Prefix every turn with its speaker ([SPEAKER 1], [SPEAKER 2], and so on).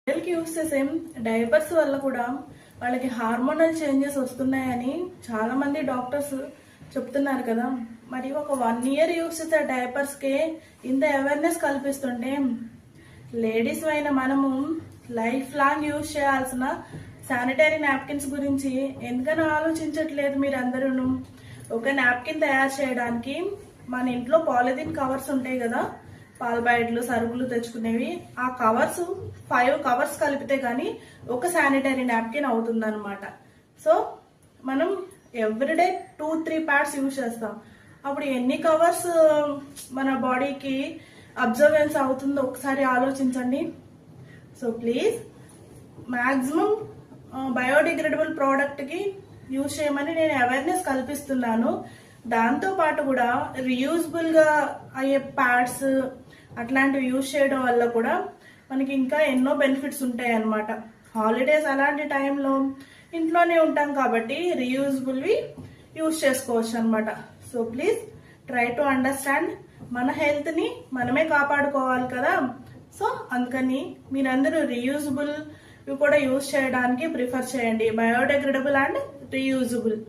[SPEAKER 1] పిల్లలకి యూస్ చేసే డైపర్స్ వల్ల కూడా వాళ్ళకి హార్మోనల్ చేంజెస్ వస్తున్నాయని చాలా మంది డాక్టర్స్ చెప్తున్నారు కదా. మరి ఒక 1 year యూస్ చేసే డైపర్స్ కే ఇంత అవేర్నెస్ కల్పిస్తుంటే లేడీస్ అయిన మనము లైఫ్ లాంగ్ యూస్ చేయాల్సిన శానిటరీ నాప్కిన్స్ గురించి ఎందుకని ఆలోచించట్లేదు మీరందరూ? ఒక నాప్కిన్ తయారు చేయడానికి మన ఇంట్లో పాలిథిన్ కవర్స్ ఉంటాయి కదా, పాల ప్యాకెట్లు సరుకులు తెచ్చుకునేవి, ఆ కవర్స్ 5 కవర్స్ కలిపితే కానీ ఒక శానిటరీ నాప్కిన్ అవుతుంది అనమాట. సో మనం ఎవ్రీడే 2-3 ప్యాడ్స్ యూజ్ చేస్తాం. అప్పుడు ఎన్ని కవర్స్ మన బాడీకి అబ్జర్వెన్స్ అవుతుందో ఒకసారి ఆలోచించండి. So please maximum biodegradable product కి యూజ్ చేయమని నేను అవేర్నెస్ కల్పిస్తున్నాను. దాంతో పాటు కూడా రీయూజబుల్ గా అయ్యే ప్యాడ్స్ అట్లాంటివి యూజ్ చేయడం వల్ల కూడా మనకి ఇంకా ఎన్నో బెనిఫిట్స్ ఉంటాయి అన్నమాట. హాలిడేస్ అలాంటి టైంలో ఇంట్లోనే ఉంటాం కాబట్టి రీయూజబుల్వి యూజ్ చేసుకోవచ్చు అనమాట. So please try to understand, మన హెల్త్ ని మనమే కాపాడుకోవాలి కదా. సో అందుకని మీరందరూ రీయూజబుల్ కూడా యూజ్ చేయడానికి ప్రిఫర్ చేయండి, బయోడిగ్రేడబుల్ అండ్ రీయూజబుల్.